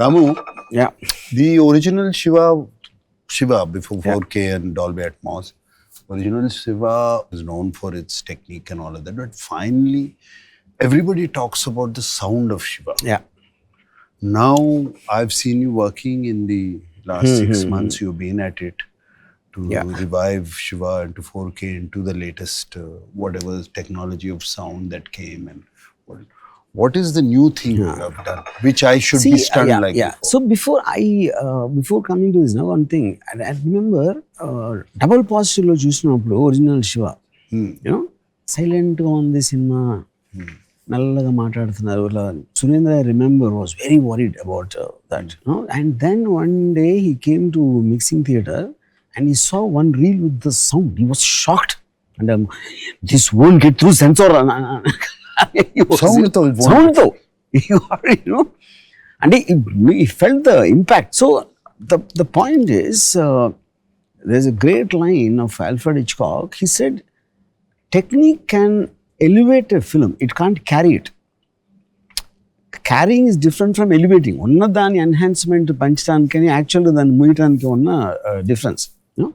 Ramu, Yeah. the original Shiva before 4K and Dolby Atmos, original Shiva is known for its technique and all of that. But finally, everybody talks about the sound of Shiva. Yeah. Now, I've seen you working in the last 6 months. You've been at it to revive Shiva into 4K, into the latest whatever technology of sound that came. And what is the new thing you have done, which I should be stunned like before? So before coming to this, now one thing, I remember double positive lo chusinapudu original Shiva, you know, silent on the cinema, నల్లగా మాట్లాడుతున్నారు. Surendra, I remember, was very worried about that. You know? And then one day he came to mixing theatre and he saw one reel with the sound. He was shocked. And this won't get through sensor. Sound though. You know. And he felt the impact. So the point is, there's a great line of Alfred Hitchcock. He said, technique can elevate a film, it can't carry it. Carrying is different from elevating. Onna dani enhancement panchitanikani actually dan muyitaniki onna difference, you know.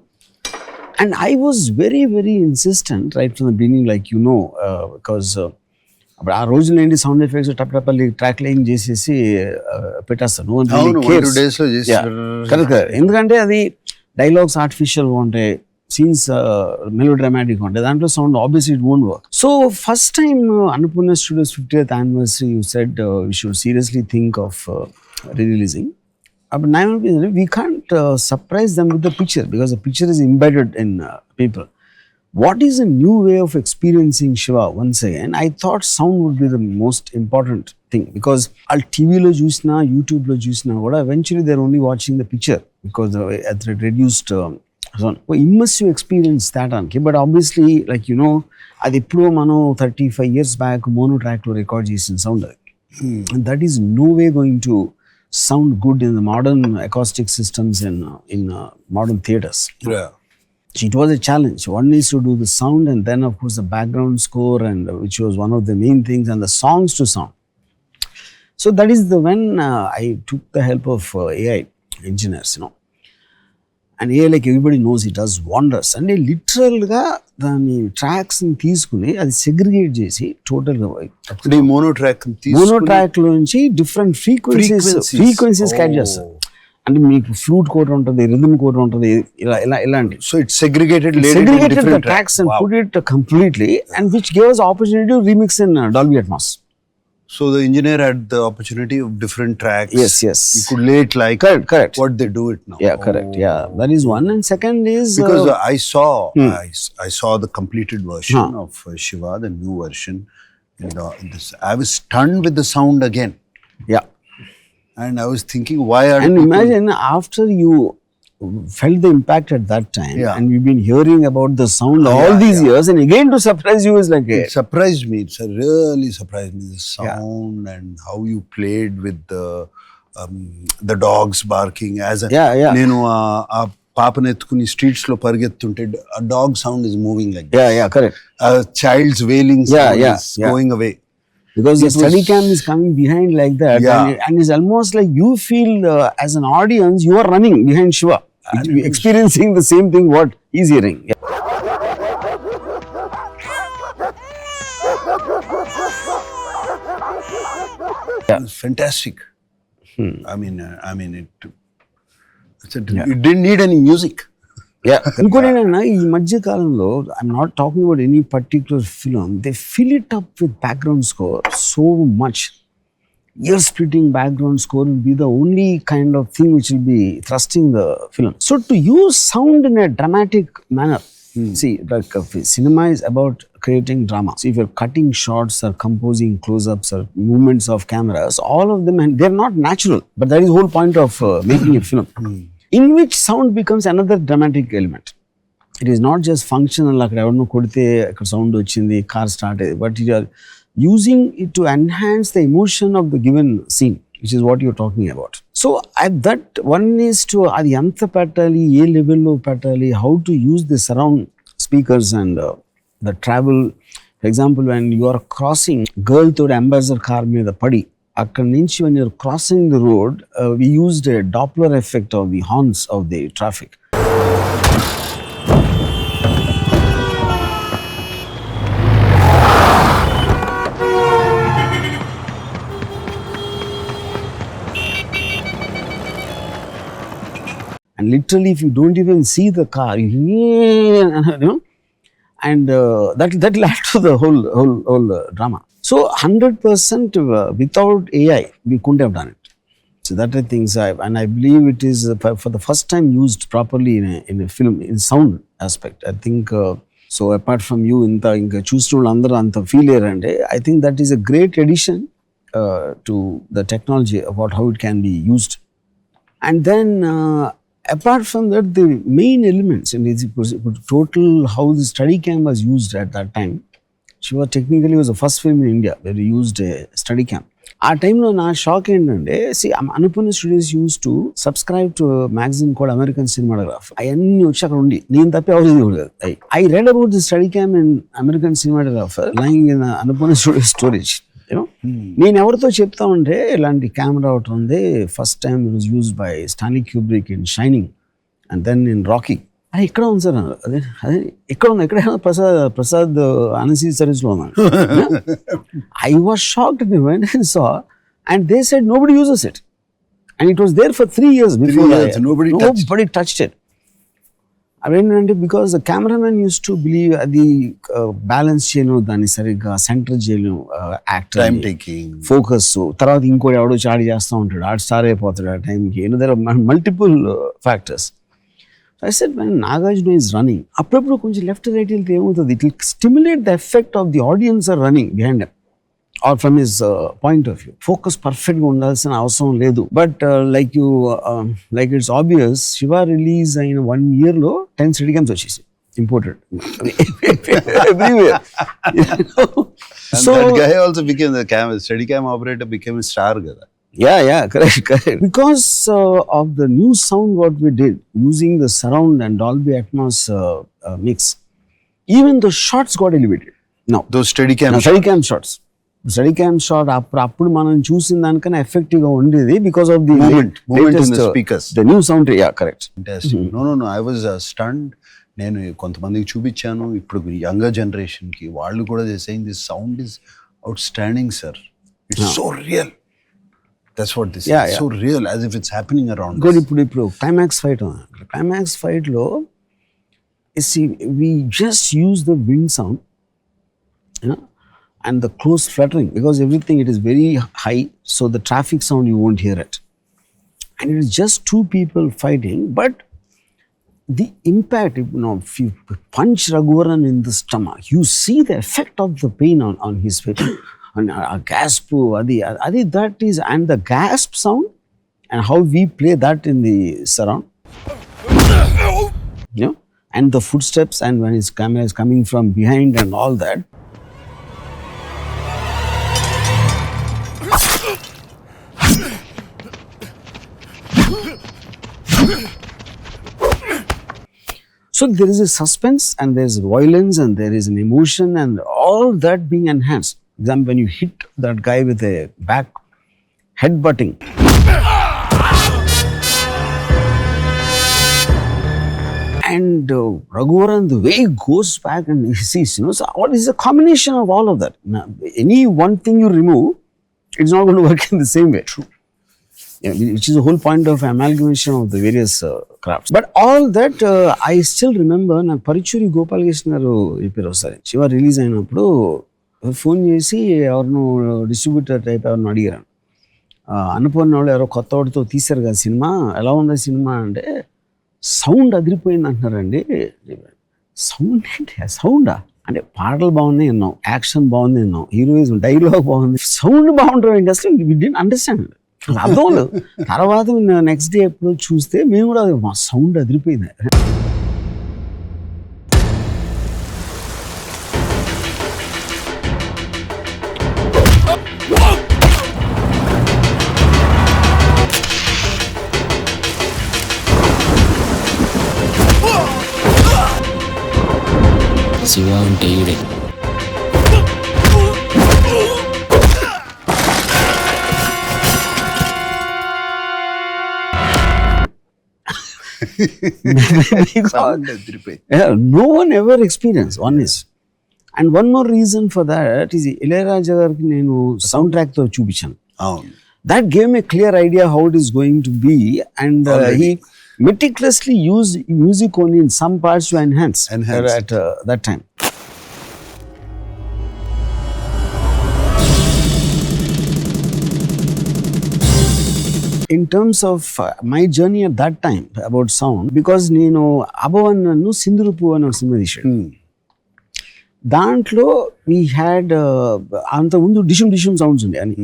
And I was very, very insistent right from the beginning, like you know, because ఆ రోజుల్లో ఏంటి sound effects టప్ track line చేసేసి పెట్టేస్తాను. ఎందుకంటే అది dialogues ఆర్టిఫిషియల్గా ఉంటాయి, సీన్స్ మెలో డ్రామాటిక్ ఉంటాయి, దాంట్లో sound obviously it won't work. So first time Annapurna studios 50th anniversary you said we should seriously think of releasing. But now we can't surprise them with the picture because the picture is embedded in people. What is a new way of experiencing Shiva once again? I thought sound would be the most important thing because al TV lo chusna, YouTube lo chusna kuda eventually they're only watching the picture because at the reduced immersive experience that anki. But obviously, like you know, adi eppudo mano 35 years back mono track lo record chesin sound, and that is no way going to sound good in the modern acoustic systems in modern theaters. Yeah. It was a challenge. One is to do the sound and then of course the background score, and which was one of the main things, and the songs to sound. So that is when I took the help of AI engineers, you know. And AI, like everybody knows, it does wonders. And they literally the tracks and తీసుకుని అది segregate చేసి total mono track లోంచి different frequencies catch చేస్తారు. అంటే మీకు flute code ఉంటుంది, rhythm code ఉంటుంది, ఇలాంటి. So it's segregated the tracks and put it completely, and which gave us opportunity to remix in Dolby Atmos. So the engineer had the opportunity of different tracks. Yes. You could lay it like correct. What they do it now. Yeah, correct. Yeah, that is one. And second is because I saw the completed version of Shiva, the new version. I was stunned with the sound again. Yeah. And I was thinking, why are and imagine after you felt the impact at that time, and we've been hearing about the sound all these years, and again to surprise you is like it surprised me. It's really surprised me, the sound and how you played with the dogs barking as a nenu a పాపను ఎత్తుకుని streets లో పరిగెత్తుంటే a dog sound is moving like that. Yeah, correct. A child's wailing sound is going away. Because the steady cam is coming behind like that, and it's almost like you feel as an audience you are running behind Shiva, experiencing the same thing what he's hearing. It's fantastic. I mean, it didn't need any music. ఇంకోటి ఏంటన్నా, ఈ మధ్య కాలంలో I'm not talking about any particular film, they fill it up with background score so much. Year splitting background score will be the only kind of thing which will be thrusting the film. So to use sound in a dramatic manner, see, like cinema is about creating drama. So if you're cutting shots or composing close-ups or movements of cameras, all of them, and they're not natural, but that is the whole point of making a film. In which sound becomes another dramatic element. It is not just functional, like everno kodite akkada sound ochindi, car start, but you are using it to enhance the emotion of the given scene, which is what you're talking about. So that one is to adi anta pettali, A level lo pettali, how to use the surround speakers and the travel. For example, when you are crossing, girl to ambassador car మీద పడి అక్కడి నుంచి when you're crossing the road, we used a Doppler effect of the horns of the traffic. And literally, if you don't even see the car, and that will add to the whole drama. So 100% without AI, we couldn't have done it. So that I think, and I believe it is for the first time used properly in a film in sound aspect. I think so. Apart from you, inka choostunna andaru anta feel erande. I think that is a great addition to the technology about how it can be used. And then apart from that, the main elements in total how the study cam was used at that time. Shiva technically was the first film in India where we used a study cam. ఆ టైంలో నా shock ఏంటంటే Annapurna studios use to subscribe to magazine called American cinematograph. అవన్నీ వచ్చి అక్కడ ఉండి నేను తప్పి ఎవరు I read about the steady cam in American cinematographer lying in Annapurna studio storage. నేను ఎవరితో చెప్తా ఉంటే ఇలాంటి కెమెరా ఒకటి ఉంది, first time it was used by Stanley Kubrick in Shining and then in Rocky. అదే ఇక్కడ ఉంది సార్, అదే అదే ఇక్కడ ఉంది, ఎక్కడ ప్రసాద్ అనసీ సర్వీస్లో ఉన్నాను. I was shocked when I saw, and they said nobody uses it, and it was there for 3 years before. Nobody touched it. అదేంటంటే because the cameraman use to believe అది బ్యాలెన్స్ చేయను, దాన్ని సరిగ్గా సెంటర్ చేయను, యాక్టర్ ఫోకస్, తర్వాత ఇంకోటి ఎవడో చాడి చేస్తూ ఉంటాడు, ఆడు స్టార్ అయిపోతాడు ఆ టైంకి. There are multiple factors. I said, when Nagarjuna is running, అప్పుడప్పుడు కొంచెం లెఫ్ట్ రైట్ వెళ్తే ఏమవుతుంది, it will stimulate the effect of the audience are running behind him or from his point of view. Focus పర్ఫెక్ట్గా ఉండాల్సిన అవసరం లేదు. But like it's obvious, Shiva release అయిన 1 yearలో 10 స్టడీ క్యామ్స్ వచ్చేసి imported everywhere. So that guy also became the steady cam operator, became a star kada. Yeah, correct. Because of the new sound what we did, using the surround and Dolby Atmos mix, even the shots got elevated. Now, those steady cam shots. Steady cam shot, appudu manam chusin danikana effective ga undedi because of the movement in the speakers. The new sound, yeah, correct. Fantastic. No, I was stunned. నేను కొంతమందికి చూపించాను, ఇప్పుడు younger జనరేషన్కి వాళ్ళు కూడా saying this sound is outstanding, sir. It's so real. That's what this is. So real, as if it's happening around us. ఇప్పుడు climax ఫైట్లో we just use the wind sound, and the close fluttering, because everything, it is very high, so the traffic sound you won't hear it, and it is just 2 people fighting, but the impact, if you punch Raghuvaran in the stomach, you see the effect of the pain on his face. And a gasp, adi that is, and the gasp sound and how we play that in the surround, and the footsteps, and when his camera is coming from behind and all that. So there is a suspense, and there is violence, and there is an emotion, and all that being enhanced. Then when you hit that guy with a back headbutting, and Raghuvaran, the way he goes back and he sees, so what is a combination of all of that? Now, any one thing you remove, it's not going to work in the same way. True. Which is the whole point of amalgamation of the various crafts. But all that, I still remember, na Parichuri Gopalakrishna garu చెప్పారు ఒకసారి, Shiva release అయినప్పుడు phone చేసి ఎవరినో distributor type ఎవరినో అడిగారు, అనుపూర్ణ వాళ్ళు ఎవరో కొత్త వాడితో తీశారు కదా సినిమా, ఎలా ఉంది సినిమా అంటే, సౌండ్ అదిరిపోయింది అంటున్నారండి. సౌండ్ ఏంటి, సౌండా అంటే పాటలు బాగున్నాయి అన్నాం, యాక్షన్ బాగుంది అన్నాం, హీరోయిజం, డైలాగ్ బాగుంది, సౌండ్ బాగుంటుంది అసలు వి డిడ్ంట్ అండర్స్టాండ్. అర్థం లేదు. తర్వాత నెక్స్ట్ డే ఎప్పుడు చూస్తే మేము కూడా మా సౌండ్ అదిరిపోయింది. శివ అంటే ఈడే. Because Sound adripay. no one ever experienced, one is. And one more reason for that is Ilayaraja gariki nenu soundtrack tho chupichanu. అవును. That gave me a clear idea how it is going to be, and he meticulously used music only in some parts to enhance. At that time. In terms of my journey at that time about sound, because నేను అభవన్ నన్ను సింధురుపు అని ఒక cinema తీశాడు. దాంట్లో we had అంత ముందు dishoom dishoom sounds ఉండే అని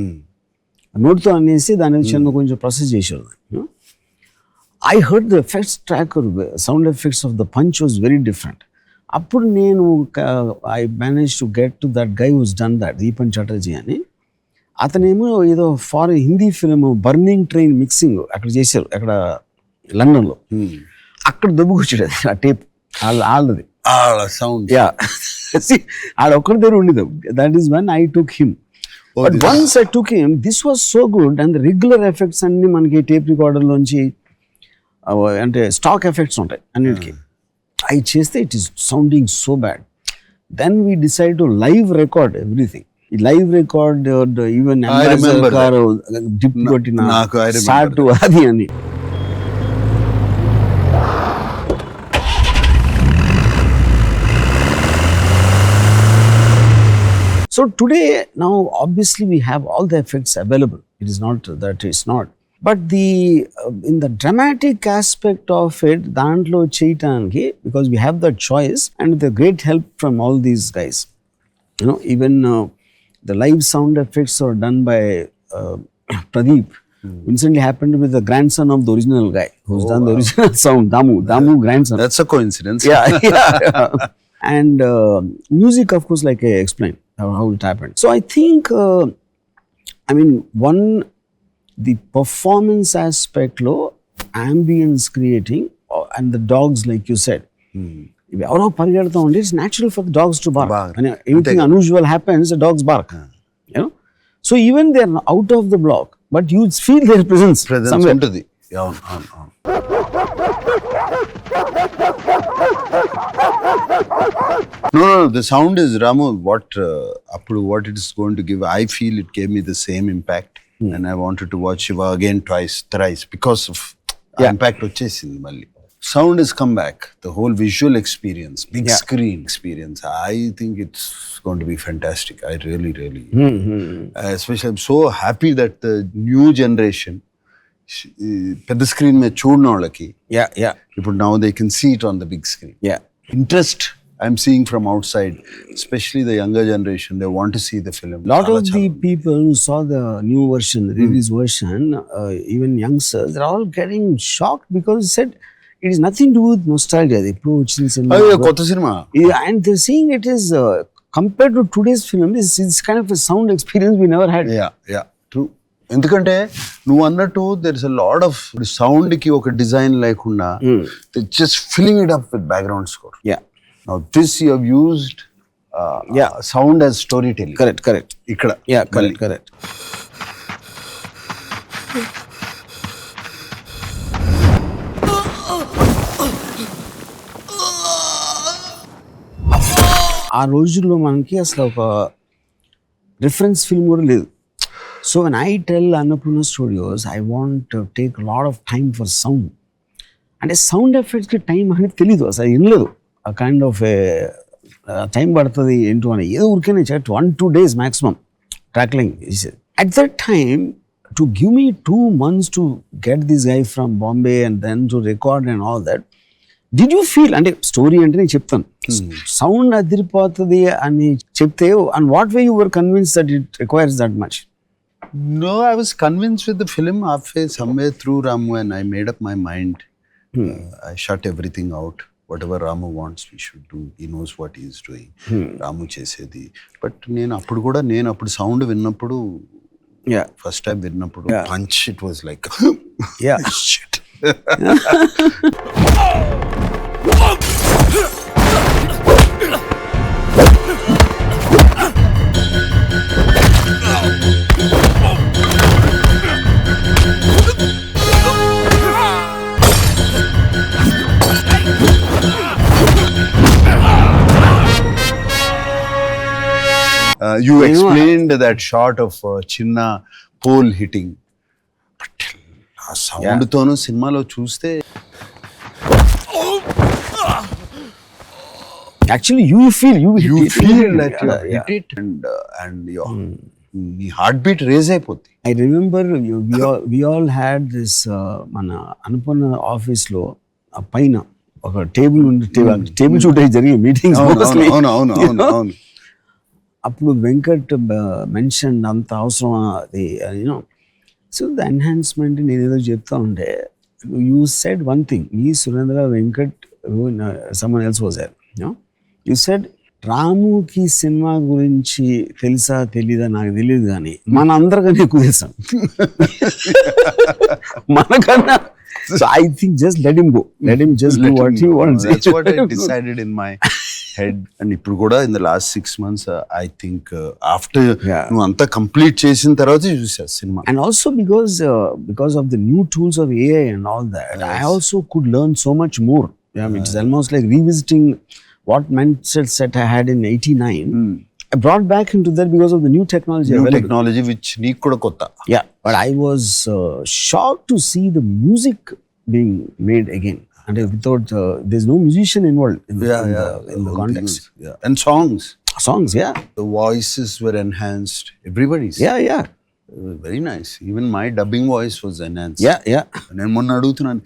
నోట్తో అనేసి దాని చిన్న కొంచెం ప్రాసెస్ చేశారు. I heard the effects track, sound effects of the punch was very different. అప్పుడు నేను I manage to get to that guy who's done that, Deepan Chatterjee అని. అతనేమో ఏదో foreign Hindi film burning train mixing అక్కడ చేశారు, అక్కడ లండన్లో. అక్కడ దొబ్బుకొచ్చాడు ఆ టేప్ వాళ్ళది సౌండ్. యా, ఆడ ఒక్కడి దగ్గర ఉండేది. That is one I took him. But once I took him, this was so good. And regular effects అన్ని మనకి టేప్ రికార్డర్లోంచి అంటే స్టాక్ ఎఫెక్ట్స్ ఉంటాయి అన్నిటికీ. అవి చేస్తే it is sounding so bad. Then we decide to live record everything. Live record even dip కొట్టిన start అది అని. So today, now obviously we have all the effects available. It is not that it's not. But in the dramatic aspect of it, dantlo cheyataniki, because we have that choice and with the great help from all these guys. You know, even the live sound effects are done by Pradeep. Recently happened with the grandson of the original guy who's done the original sound, Damu grandson. That's a coincidence. Yeah. And music, of course, like I explained how it happened. So I think, the performance aspect lo, ambience creating, and the dogs, like you said. It's natural for the dogs to bark. And anything unusual happens, the dogs bark. You know? So even they are out of the block, but you feel their presence somewhere. Untadi. No, the sound is, Ramu, what it is going to give. I feel it gave me the same impact. And I wanted to watch Shiva again thrice because of impact వచ్చేసింది మళ్ళీ. Sound has come back. The whole visual experience, big screen experience. I think it's going to be fantastic. I really, especially I'm so happy that the new generation, పెద్ద screen మీద చూడని వాళ్ళకి ఇప్పుడు now they can see it on the big screen. Interest I'm seeing from outside, especially the younger generation, they want to see the film. Lot of the people who saw the new version, the release version, even youngsters, they're all getting shocked because it said it is nothing to do with nostalgia. They approach in cinema. కొత్త cinema. And they're saying it is compared to today's film, it's kind of a sound experience we never had. Yeah, true. ఎందుకంటే నువ్వు అన్నట్టు there is a lot of sound కి ఒక design లేకుండా they just filling it up with background score. Now this you have used sound as storytelling. Correct. Ikkada. Correct. ఆ రోజుల్లో మనకి అసలు ఒక రిఫరెన్స్ ఫిల్మ్ కూడా లేదు. So when I tell Annapurna Studios, I want to take a lot of time for sound. అంటే sound ఎఫెక్ట్స్కి time అనేది తెలీదు, అసలు ఏం లేదు. ఆ కైండ్ ఆఫ్ టైం పడుతుంది ఏంటో అని ఏదో ఊరికే 1-2 days maximum ట్రాక్లింగ్. At that time, to give me 2 months to get this guy from Bombay and then to record and all that, did you feel, అంటే స్టోరీ అంటే నేను చెప్తాను, సౌండ్ అదిరిపోతుంది అని చెప్తే, and what way you were convinced that it requires that much? No, I was convinced with the film halfway, somewhere through Ramu, and I made up my mind. I shut everything out. Whatever Ramu wants, we should do. He knows what he is doing. Ramu chesedi. But నేను అప్పుడు sound విన్నప్పుడు, first time విన్నప్పుడు punch, it was like shit. You explained that shot of Chinna pole hitting. But ఆ sound తోను సినిమాలో చూస్తే actually you feel that you hit it and your నీ heart beat raise అయిపోద్ది. I remember we all had this మన అనుపన్న office లో ఆ పైన ఒక టేబుల్ ఉంది, టేబుల్ చుట్టూ జరిగే మీటింగ్స్ అవును. అప్పుడు వెంకట్ మెన్షన్ అంత అవసరం అది యూనో. సో ద ఎన్హాన్స్మెంట్ నేను ఏదో చెప్తా ఉంటే యూ సెడ్ వన్ థింగ్, ఈ Surendra Venkat someone else was there, you said రాముకి సినిమా గురించి తెలుసా తెలీదా నాకు తెలియదు కానీ మన అందరికన్నా ఎక్కువ తెలుసాం మనకన్నా. So I think just let him go. Let him just do what he wants. That's what I decided in my head. And ఇప్పుడు కూడా in the last 6 months, I think after నువ్వు అంతా కంప్లీట్ చేసిన తర్వాత చూసా cinema. And also because of the new tools of AI and all that, I also could learn so much more. It's almost like revisiting what mindset I had in 89. I brought back into that because of the new technology. Which నీకు కూడా కొత్త. Yeah, but I was shocked to see the music being made again. And without, there's no musician involved in the context. Yeah. And songs, yeah. The voices were enhanced. Everybody's. Yeah. Very nice. Even my dubbing voice was enhanced. Yeah. నేను మొన్న అడుగుతున్నాను,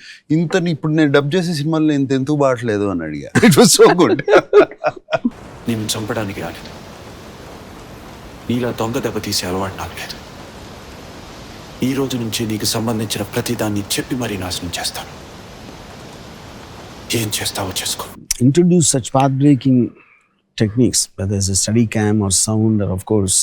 ఇప్పుడు నేను dub చేసే సినిమాలో ఇంత ఎందుకు బాటలేదు అని అడిగా. It was so good. నేను చంపడానికి రాలేదు, నీలా దొంగ దెబ్బ తీసే అలవాటు నాకు లేదు. ఈ రోజు నుంచి నీకు సంబంధించిన ప్రతిదాన్ని చెప్పి మరీ నాశనం చేస్తాను. ఏం చేస్తావో చేసుకో. Introduce such path-breaking techniques, whether it's a steady cam or sound, or of course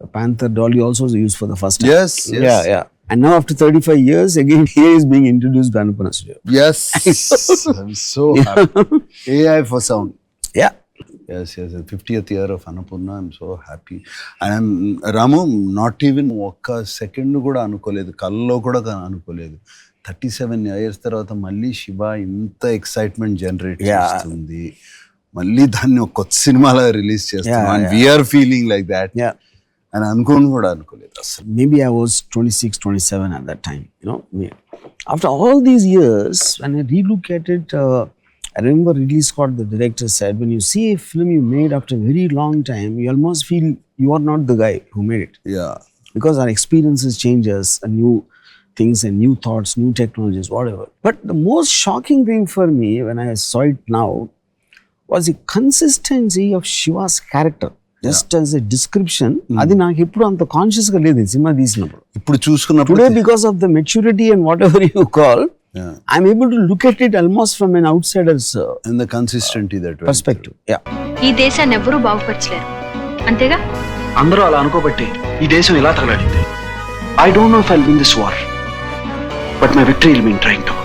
the Panther dolly also was used for the first time. Yes. Yeah. And now after 35 years, again here is being introduced by Anupanna Studio. Yes. I'm so happy. AI for sound. Yeah. Yes. 50th year of Annapurna. I'm so happy. And Ramu, not even ఒక్క second కూడా అనుకోలేదు, కల్లో కూడా అనుకోలేదు 37 years తర్వాత మళ్ళీ శివ ఇంత excitement generate చేస్తుంది, మళ్ళీ దాన్ని ఒక కొత్త సినిమాలో రిలీజ్ చేస్తాం. And we are feeling like that. Yeah. And అనుకోలేదు అసలు. Maybe I was 26, 27 at that time. After all these years, when I relook at it, I remember Ridley Scott, the director, said, when you see a film you made after a very long time, you almost feel you are not the guy who made it. Yeah. Because our experiences change us, and new things and new thoughts, new technologies, whatever. But the most shocking thing for me when I saw it now was the consistency of Shiva's character. Just as a description, అది నాకు ఎప్పుడు అంత conscious గా లేదు cinema తీసినప్పుడు. ఇప్పుడు చూసుకున్నప్పుడు today because of the maturity and whatever you call, I'm able to look at it almost from an outsider's and the consistency that perspective. Yeah. ఈ దేశాన్ని ఎవరూ బాగుపరచలేరు, అంతేగా? అందరూ అలా అనుకోబట్టి ఈ దేశం ఇలా తగలాడింది. I don't know if I'll win this war, but my victory will mean trying to.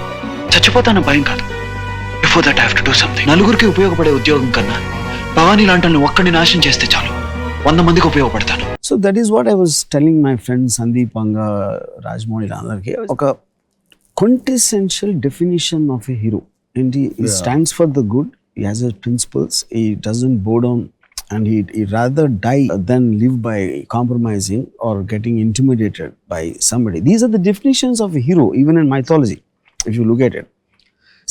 చచ్చిపోతాన భయం కాదు. Before that I have to do something. నలుగురికి ఉపయోగపడే ఉద్యోగం కన్నా భవానీ లాంటి ఒక్కడిని నాశనం చేస్తే చాలు, 100 మందికి ఉపయోగపడతాను. So that is what I was telling my friends Sandeep Anga, Rajmouli అందరికి, ఒక quintessential definition of a hero. And he stands for the good, he has his principles, he doesn't bow down, and he rather die than live by compromising or getting intimidated by somebody. These are the definitions of a hero, even in mythology, if you look at it.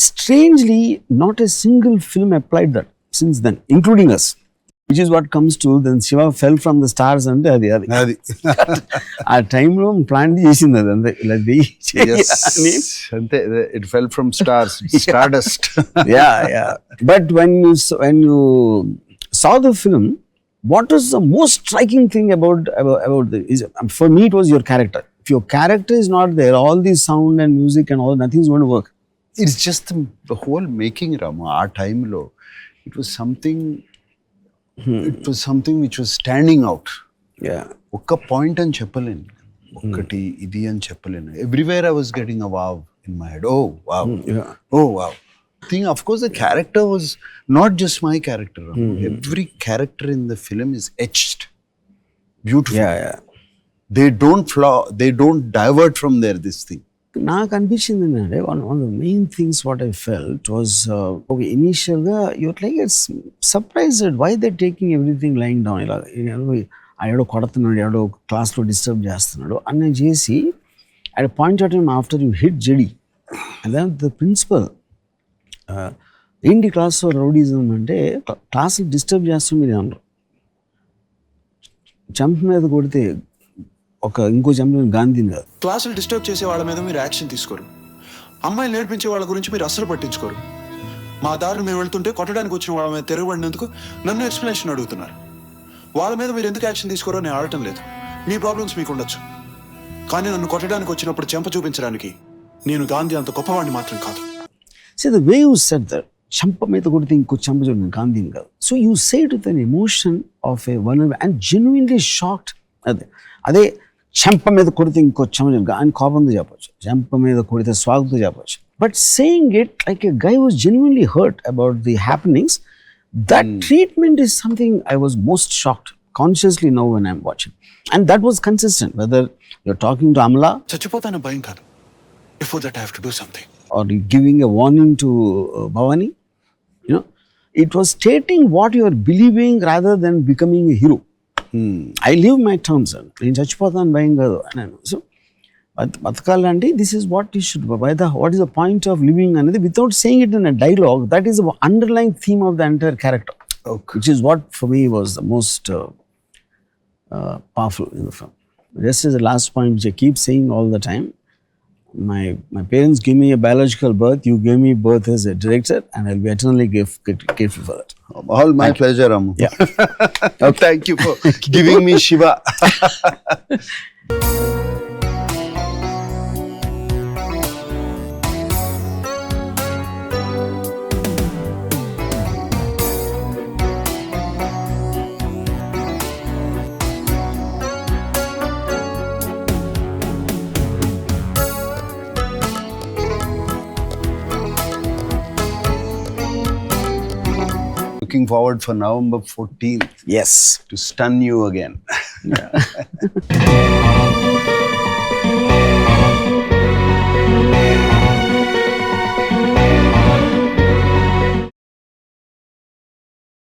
Strangely, not a single film applied that since then, including us, which is what comes to then Shiva fell from the stars and అది ఆ టైంలో plan చేసింది అది అంతే. అంతే, it fell from stars, stardust. Yeah. But when you saw the film, what was the most striking thing about for me, it was your character. If your character is not there, all the sound and music and all, nothing's going to work. It's just the whole making, Rama. Our time lo, it was something which was standing out. Yeah. ఒక్క point అని చెప్పలేను, ఒక్కటి ఇది అని చెప్పలేను. Everywhere I was getting a wow in my head. Oh wow. Thing, of course, the character was not just my character. Every character in the film is etched beautifully. Yeah. They don't divert from this thing. నాకు అనిపించింది ఏంటంటే one of the main things what I felt was okay ఇనీషియల్గా your like it's surprised why they taking everything lying down ఇలా ఎవడో కొడుతున్నాడు ఎవడో క్లాస్లో disturb చేస్తున్నాడు అని చేసి at point of time after you hit JD and then the principal ఏంటి క్లాస్లో రౌడీజం అంటే క్లాసులు డిస్టర్బ్ చేస్తాం మీరు అన్నారు చంప మీద కొడితే ఇంకో చంప గాంధీని కాదు. క్లాసులు డిస్టర్బ్ చేసే వాళ్ళ మీద మీరు యాక్షన్ తీసుకోరు, అమ్మాయిలు నేర్పించే వాళ్ళ గురించి మీరు అస్సలు పట్టించుకోరు. మా దారిని మేము వెళ్తుంటే కొట్టడానికి వచ్చిన వాళ్ళ మీద తిరగబడినందుకు నన్ను ఎక్స్ప్లెనేషన్ అడుగుతున్నారు. వాళ్ళ మీద మీరు ఎందుకు యాక్షన్ తీసుకోరో నేను ఆడటం లేదు. మీ ప్రాబ్లమ్స్ మీకు ఉండొచ్చు, కానీ నన్ను కొట్టడానికి వచ్చినప్పుడు చెంప చూపించడానికి నేను గాంధీ అంత గొప్పవాడిని మాత్రం కాదు. See, the way you said that, చంప మీద కొడితే ఇంకో చంప చూడండి గాంధీని కాదు. So you say it with an emotion of A vulnerable and genuinely shocked. అదే చెంప మీద కొడితే ఇంకో చంప ఆయన కోపంతో చెప్పచ్చు, చెంప మీద కొడితే స్వాగతంతో చెప్పచ్చు. But saying it like a guy was genuinely hurt about the happenings, that treatment is something I was most shocked consciously now when I'm watching. And that was consistent whether you're talking to Amala, చచ్చిపోతాను భయం కాదు, before that I have to do something, or giving a warning to Bhavani. It was stating what you are believing rather than becoming a hero. I live my terms, sir. నేను చచ్చిపోతాను భయం కాదు అన్నాను. So బతకాలంటే this is what you should, what is the point of living అనేది without saying it in a dialogue, that is the underline theme of the entire character, which is what for me was the most powerful in the film. Just as the last point which I keep saying all the time, my parents gave me a biological birth, you gave me birth as a director, and I'll be eternally grateful for that. All my pleasure, Amu. Yeah. Thank you for giving me Shiva. Looking forward for November 14th. Yes. To stun you again.